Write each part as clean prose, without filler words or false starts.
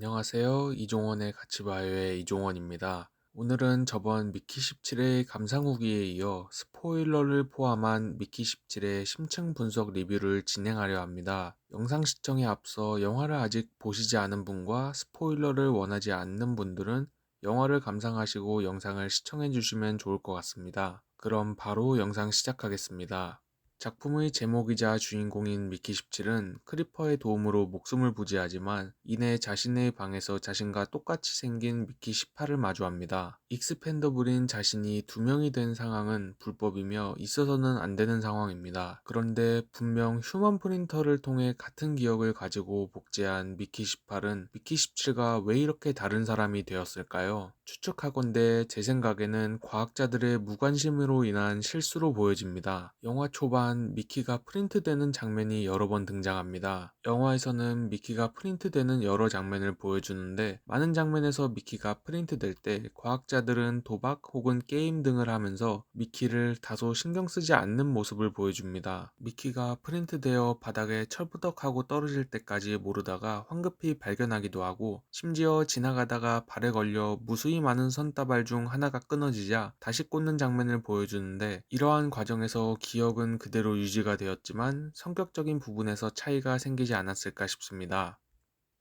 안녕하세요. 이종원의 가치바요의 이종원입니다. 오늘은 저번 미키 17의 감상 후기에 이어 스포일러를 포함한 미키 17의 심층 분석 리뷰를 진행하려 합니다. 영상 시청에 앞서 영화를 아직 보시지 않은 분과 스포일러를 원하지 않는 분들은 영화를 감상하시고 영상을 시청해 주시면 좋을 것 같습니다. 그럼 바로 영상 시작하겠습니다. 작품의 제목이자 주인공인 미키 17은 크리퍼의 도움으로 목숨을 부지하지만 이내 자신의 방에서 자신과 똑같이 생긴 미키 18을 마주합니다. 익스펜더블인 자신이 두 명이 된 상황은 불법이며 있어서는 안 되는 상황입니다. 그런데 분명 휴먼 프린터를 통해 같은 기억을 가지고 복제한 미키 18은 미키 17과 왜 이렇게 다른 사람이 되었을까요? 추측하건대 제 생각에는 과학자들의 무관심으로 인한 실수로 보여집니다. 영화 초반 미키가 프린트되는 장면이 여러 번 등장합니다. 영화에서는 미키가 프린트되는 여러 장면을 보여주는데 많은 장면에서 미키가 프린트될 때 과학자들은 도박 혹은 게임 등을 하면서 미키를 다소 신경 쓰지 않는 모습을 보여줍니다. 미키가 프린트되어 바닥에 철부덕하고 떨어질 때까지 모르다가 황급히 발견하기도 하고 심지어 지나가다가 발에 걸려 무수히 많은 선다발 중 하나가 끊어지자 다시 꽂는 장면을 보여주는데 이러한 과정에서 기억은 그대로 유지가 되었지만 성격적인 부분에서 차이가 생기지 않았을까 싶습니다.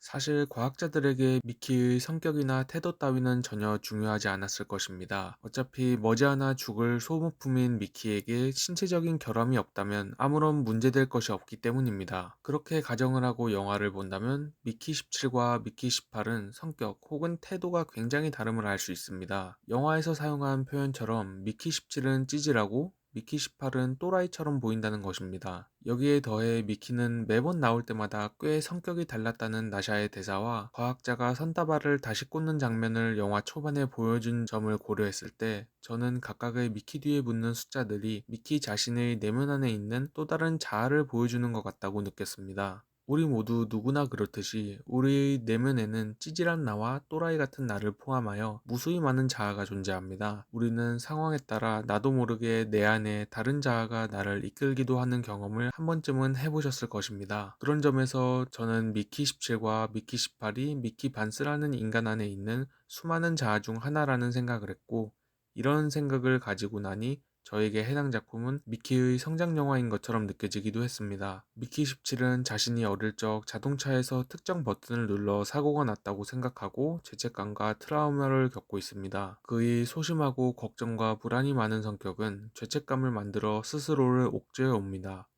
사실 과학자들에게 미키의 성격이나 태도 따위는 전혀 중요하지 않았을 것입니다. 어차피 머지않아 죽을 소모품인 미키에게 신체적인 결함이 없다면 아무런 문제될 것이 없기 때문입니다. 그렇게 가정을 하고 영화를 본다면 미키 17과 미키 18은 성격 혹은 태도가 굉장히 다름을 알 수 있습니다. 영화에서 사용한 표현처럼 미키 17은 찌질하고 미키 18은 또라이처럼 보인다는 것입니다. 여기에 더해 미키는 매번 나올 때마다 꽤 성격이 달랐다는 나샤의 대사와 과학자가 선다발을 다시 꽂는 장면을 영화 초반에 보여준 점을 고려했을 때 저는 각각의 미키 뒤에 붙는 숫자들이 미키 자신의 내면 안에 있는 또 다른 자아를 보여주는 것 같다고 느꼈습니다. 우리 모두 누구나 그렇듯이 우리의 내면에는 찌질한 나와 또라이 같은 나를 포함하여 무수히 많은 자아가 존재합니다. 우리는 상황에 따라 나도 모르게 내 안에 다른 자아가 나를 이끌기도 하는 경험을 한 번쯤은 해보셨을 것입니다. 그런 점에서 저는 미키 17과 미키 18이 미키 반스라는 인간 안에 있는 수많은 자아 중 하나라는 생각을 했고 이런 생각을 가지고 나니 저에게 해당 작품은 미키의 성장 영화인 것처럼 느껴지기도 했습니다. 미키 17은 자신이 어릴 적 자동차에서 특정 버튼을 눌러 사고가 났다고 생각하고 죄책감과 트라우마를 겪고 있습니다. 그의 소심하고 걱정과 불안이 많은 성격은 죄책감을 만들어 스스로를 옥죄어 옵니다.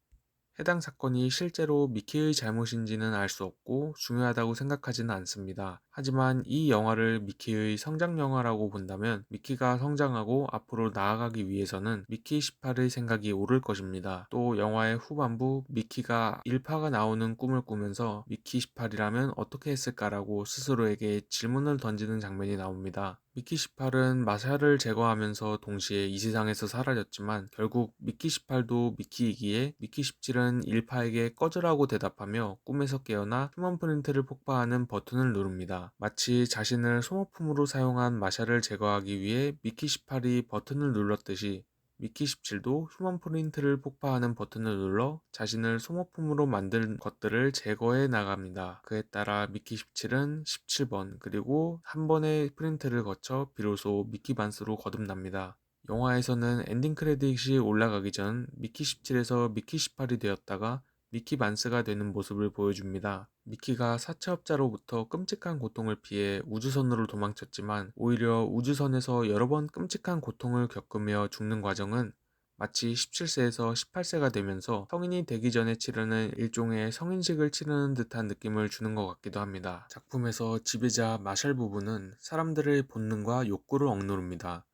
해당 사건이 실제로 미키의 잘못인지는 알 수 없고 중요하다고 생각하지는 않습니다. 하지만 이 영화를 미키의 성장 영화라고 본다면 미키가 성장하고 앞으로 나아가기 위해서는 미키 18의 생각이 옳을 것입니다. 또 영화의 후반부 미키가 일파가 나오는 꿈을 꾸면서 미키 18이라면 어떻게 했을까라고 스스로에게 질문을 던지는 장면이 나옵니다. 미키 18은 마샬을 제거하면서 동시에 이 세상에서 사라졌지만 결국 미키 18도 미키이기에 미키 17은 일파에게 꺼져라고 대답하며 꿈에서 깨어나 휴먼 프린트를 폭파하는 버튼을 누릅니다. 마치 자신을 소모품으로 사용한 마샬을 제거하기 위해 미키 18이 버튼을 눌렀듯이 미키 17도 휴먼 프린트를 폭파하는 버튼을 눌러 자신을 소모품으로 만든 것들을 제거해 나갑니다. 그에 따라 미키 17은 17번 그리고 한 번의 프린트를 거쳐 비로소 미키 반스로 거듭납니다. 영화에서는 엔딩 크레딧이 올라가기 전 미키 17에서 미키 18이 되었다가 미키 반스가 되는 모습을 보여줍니다. 미키가 사채업자로부터 끔찍한 고통을 피해 우주선으로 도망쳤지만 오히려 우주선에서 여러 번 끔찍한 고통을 겪으며 죽는 과정은 마치 17세에서 18세가 되면서 성인이 되기 전에 치르는 일종의 성인식을 치르는 듯한 느낌을 주는 것 같기도 합니다. 작품에서 지배자 마샬 부부는 사람들의 본능과 욕구를 억누릅니다.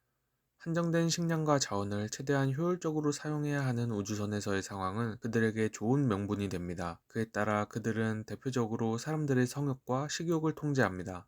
한정된 식량과 자원을 최대한 효율적으로 사용해야 하는 우주선에서의 상황은 그들에게 좋은 명분이 됩니다. 그에 따라 그들은 대표적으로 사람들의 성욕과 식욕을 통제합니다.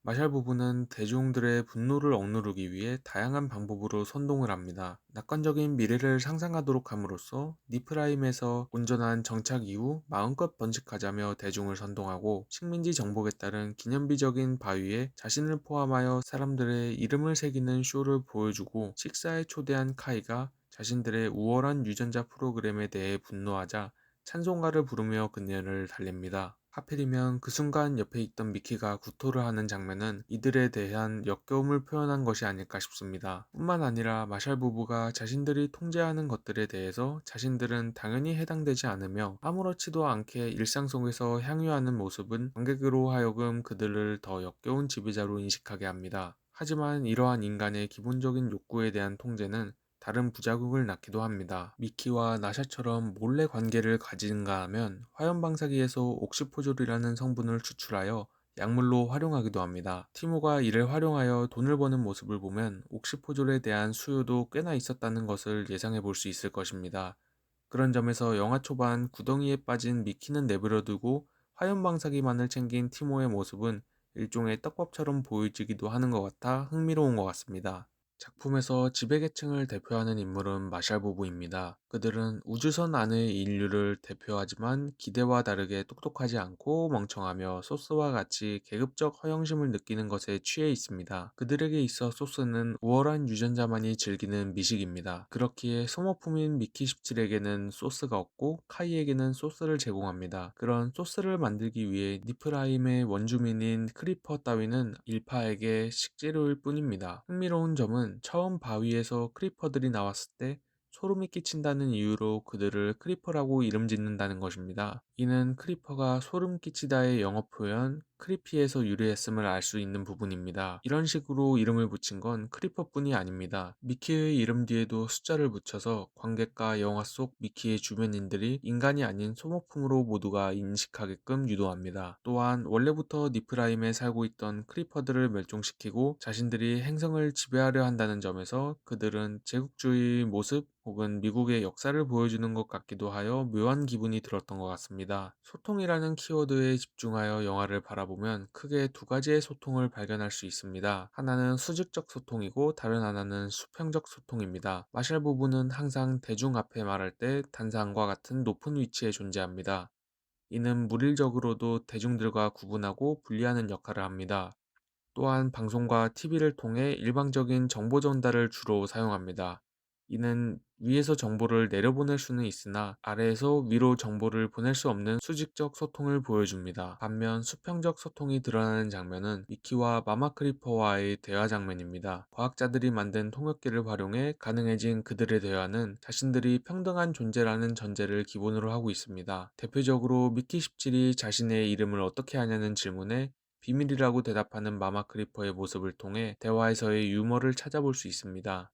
마샬 부부는 대중들의 분노를 억누르기 위해 다양한 방법으로 선동을 합니다. 낙관적인 미래를 상상하도록 함으로써 니프라임에서 온전한 정착 이후 마음껏 번식하자며 대중을 선동하고 식민지 정복에 따른 기념비적인 바위에 자신을 포함하여 사람들의 이름을 새기는 쇼를 보여주고 식사에 초대한 카이가 자신들의 우월한 유전자 프로그램에 대해 분노하자 찬송가를 부르며 그녀를 달랩니다. 하필이면 그 순간 옆에 있던 미키가 구토를 하는 장면은 이들에 대한 역겨움을 표현한 것이 아닐까 싶습니다. 뿐만 아니라 마샬 부부가 자신들이 통제하는 것들에 대해서 자신들은 당연히 해당되지 않으며 아무렇지도 않게 일상 속에서 향유하는 모습은 관객으로 하여금 그들을 더 역겨운 지배자로 인식하게 합니다. 하지만 이러한 인간의 기본적인 욕구에 대한 통제는 다른 부작용을 낳기도 합니다. 미키와 나샤처럼 몰래 관계를 가진가 하면 화염방사기에서 옥시포졸이라는 성분을 추출하여 약물로 활용하기도 합니다. 티모가 이를 활용하여 돈을 버는 모습을 보면 옥시포졸에 대한 수요도 꽤나 있었다는 것을 예상해 볼 수 있을 것입니다. 그런 점에서 영화 초반 구덩이에 빠진 미키는 내버려두고 화염방사기만을 챙긴 티모의 모습은 일종의 떡밥처럼 보여지기도 하는 것 같아 흥미로운 것 같습니다. 작품에서 지배계층을 대표하는 인물은 마샬 부부입니다. 그들은 우주선 안의 인류를 대표하지만 기대와 다르게 똑똑하지 않고 멍청하며 소스와 같이 계급적 허영심을 느끼는 것에 취해 있습니다. 그들에게 있어 소스는 우월한 유전자만이 즐기는 미식입니다. 그렇기에 소모품인 미키 17에게는 소스가 없고 카이에게는 소스를 제공합니다. 그런 소스를 만들기 위해 니프라임의 원주민인 크리퍼 따위는 일파에게 식재료일 뿐입니다. 흥미로운 점은 처음 바위에서 크리퍼들이 나왔을 때 소름이 끼친다는 이유로 그들을 크리퍼라고 이름 짓는다는 것입니다. 이는 크리퍼가 소름 끼치다의 영어 표현 크리피에서 유래했음을 알 수 있는 부분입니다. 이런 식으로 이름을 붙인 건 크리퍼뿐이 아닙니다. 미키의 이름 뒤에도 숫자를 붙여서 관객과 영화 속 미키의 주변인들이 인간이 아닌 소모품으로 모두가 인식하게끔 유도합니다. 또한 원래부터 니프라임에 살고 있던 크리퍼들을 멸종시키고 자신들이 행성을 지배하려 한다는 점에서 그들은 제국주의 모습 혹은 미국의 역사를 보여주는 것 같기도 하여 묘한 기분이 들었던 것 같습니다. 소통이라는 키워드에 집중하여 영화를 바라보면 크게 두 가지의 소통을 발견할 수 있습니다. 하나는 수직적 소통이고 다른 하나는 수평적 소통입니다. 마샬 부부는 항상 대중 앞에 말할 때 단상과 같은 높은 위치에 존재합니다. 이는 물리적으로도 대중들과 구분하고 분리하는 역할을 합니다. 또한 방송과 TV를 통해 일방적인 정보 전달을 주로 사용합니다. 이는 위에서 정보를 내려보낼 수는 있으나 아래에서 위로 정보를 보낼 수 없는 수직적 소통을 보여줍니다. 반면 수평적 소통이 드러나는 장면은 미키와 마마 크리퍼와의 대화 장면입니다. 과학자들이 만든 통역기를 활용해 가능해진 그들의 대화는 자신들이 평등한 존재라는 전제를 기본으로 하고 있습니다. 대표적으로 미키 17이 자신의 이름을 어떻게 하냐는 질문에 비밀이라고 대답하는 마마 크리퍼의 모습을 통해 대화에서의 유머를 찾아볼 수 있습니다.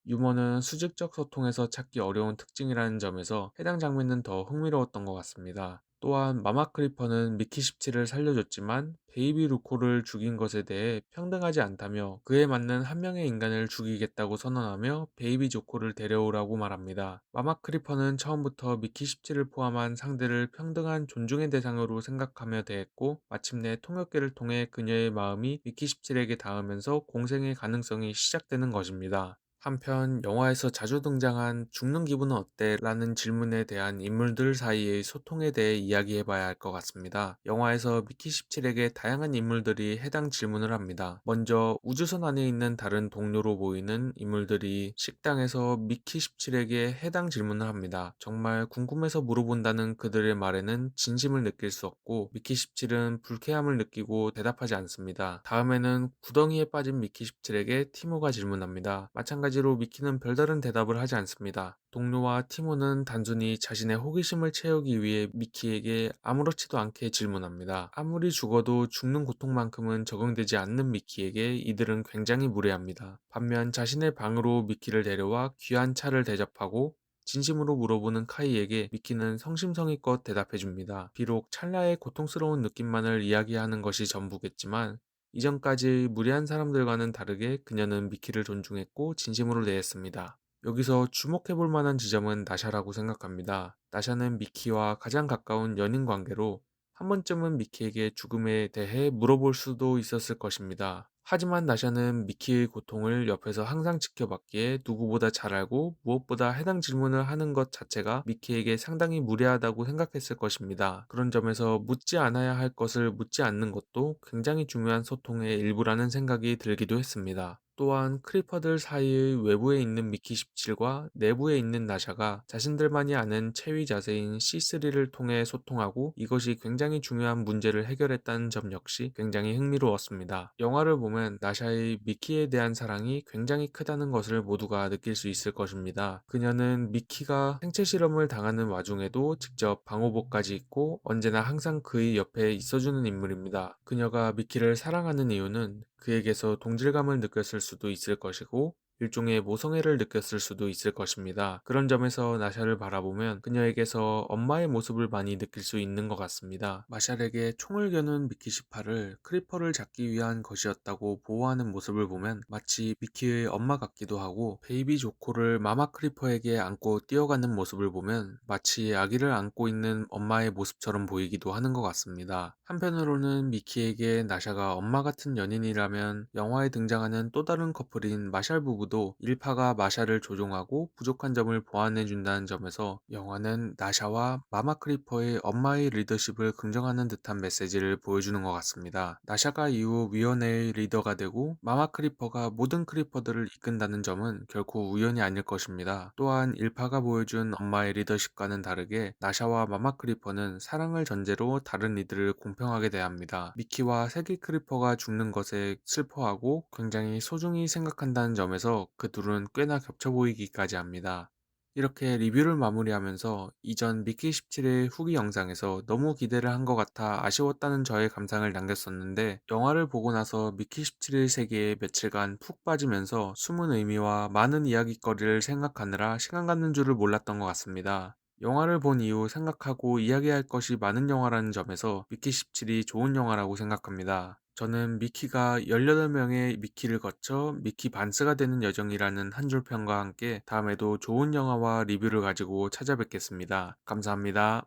유머는 수직적 소통에서 찾기 어려운 특징이라는 점에서 해당 장면은 더 흥미로웠던 것 같습니다. 또한 마마 크리퍼는 미키 17을 살려줬지만 베이비 루코를 죽인 것에 대해 평등하지 않다며 그에 맞는 한 명의 인간을 죽이겠다고 선언하며 베이비 조코를 데려오라고 말합니다. 마마 크리퍼는 처음부터 미키 17을 포함한 상대를 평등한 존중의 대상으로 생각하며 대했고 마침내 통역계를 통해 그녀의 마음이 미키 17에게 닿으면서 공생의 가능성이 시작되는 것입니다. 한편 영화에서 자주 등장한 "죽는 기분은 어때? 라는 질문에 대한 인물들 사이의 소통에 대해 이야기해봐야 할 것 같습니다. 영화에서 미키 17에게 다양한 인물들이 해당 질문을 합니다. 먼저 우주선 안에 있는 다른 동료로 보이는 인물들이 식당에서 미키 17에게 해당 질문을 합니다. 정말 궁금해서 물어본다는 그들의 말에는 진심을 느낄 수 없고 미키 17은 불쾌함을 느끼고 대답하지 않습니다. 다음에는 구덩이에 빠진 미키 17에게 티모가 질문합니다. 마찬가지로 미키는 별다른 대답을 하지 않습니다. 동료와 티모는 단순히 자신의 호기심을 채우기 위해 미키에게 아무렇지도 않게 질문합니다. 아무리 죽어도 죽는 고통만큼은 적응되지 않는 미키에게 이들은 굉장히 무례합니다. 반면 자신의 방으로 미키를 데려와 귀한 차를 대접하고 진심으로 물어보는 카이에게 미키는 성심성의껏 대답해줍니다. 비록 찰나의 고통스러운 느낌만을 이야기하는 것이 전부겠지만 이전까지 무례한 사람들과는 다르게 그녀는 미키를 존중했고 진심으로 대했습니다. 여기서 주목해볼 만한 지점은 나샤라고 생각합니다. 나샤는 미키와 가장 가까운 연인 관계로 한 번쯤은 미키에게 죽음에 대해 물어볼 수도 있었을 것입니다. 하지만 나샤는 미키의 고통을 옆에서 항상 지켜봤기에 누구보다 잘 알고 무엇보다 해당 질문을 하는 것 자체가 미키에게 상당히 무례하다고 생각했을 것입니다. 그런 점에서 묻지 않아야 할 것을 묻지 않는 것도 굉장히 중요한 소통의 일부라는 생각이 들기도 했습니다. 또한 크리퍼들 사이의 외부에 있는 미키 17과 내부에 있는 나샤가 자신들만이 아는 체위 자세인 C3를 통해 소통하고 이것이 굉장히 중요한 문제를 해결했다는 점 역시 굉장히 흥미로웠습니다. 영화를 보면 나샤의 미키에 대한 사랑이 굉장히 크다는 것을 모두가 느낄 수 있을 것입니다. 그녀는 미키가 생체 실험을 당하는 와중에도 직접 방호복까지 입고 언제나 항상 그의 옆에 있어주는 인물입니다. 그녀가 미키를 사랑하는 이유는 그에게서 동질감을 느꼈을 수도 있을 것이고 일종의 모성애를 느꼈을 수도 있을 것입니다. 그런 점에서 나샤를 바라보면 그녀에게서 엄마의 모습을 많이 느낄 수 있는 것 같습니다. 마샬에게 총을 겨눈 미키 18을 크리퍼를 잡기 위한 것이었다고 보호하는 모습을 보면 마치 미키의 엄마 같기도 하고, 베이비 조코를 마마 크리퍼에게 안고 뛰어가는 모습을 보면 마치 아기를 안고 있는 엄마의 모습처럼 보이기도 하는 것 같습니다. 한편으로는 미키에게 나샤가 엄마 같은 연인이라면 영화에 등장하는 또 다른 커플인 마샬 부부도 일파가 마샬을 조종하고 부족한 점을 보완해준다는 점에서 영화는 나샤와 마마 크리퍼의 엄마의 리더십을 긍정하는 듯한 메시지를 보여주는 것 같습니다. 나샤가 이후 위원회의 리더가 되고 마마 크리퍼가 모든 크리퍼들을 이끈다는 점은 결코 우연이 아닐 것입니다. 또한 일파가 보여준 엄마의 리더십과는 다르게 나샤와 마마 크리퍼는 사랑을 전제로 다른 이들을 공평하게 대합니다. 미키와 세기 크리퍼가 죽는 것에 슬퍼하고 굉장히 소중히 생각한다는 점에서 그 둘은 꽤나 겹쳐 보이기까지 합니다. 이렇게 리뷰를 마무리하면서 이전 미키 17의 후기 영상에서 너무 기대를 한 것 같아 아쉬웠다는 저의 감상을 남겼었는데, 영화를 보고 나서 미키 17의 세계에 며칠간 푹 빠지면서 숨은 의미와 많은 이야깃거리를 생각하느라 시간 가는 줄을 몰랐던 것 같습니다. 영화를 본 이후 생각하고 이야기할 것이 많은 영화라는 점에서 미키 17이 좋은 영화라고 생각합니다. 저는 미키가 18명의 미키를 거쳐 미키 반스가 되는 여정이라는 한 줄 평과 함께 다음에도 좋은 영화와 리뷰를 가지고 찾아뵙겠습니다. 감사합니다.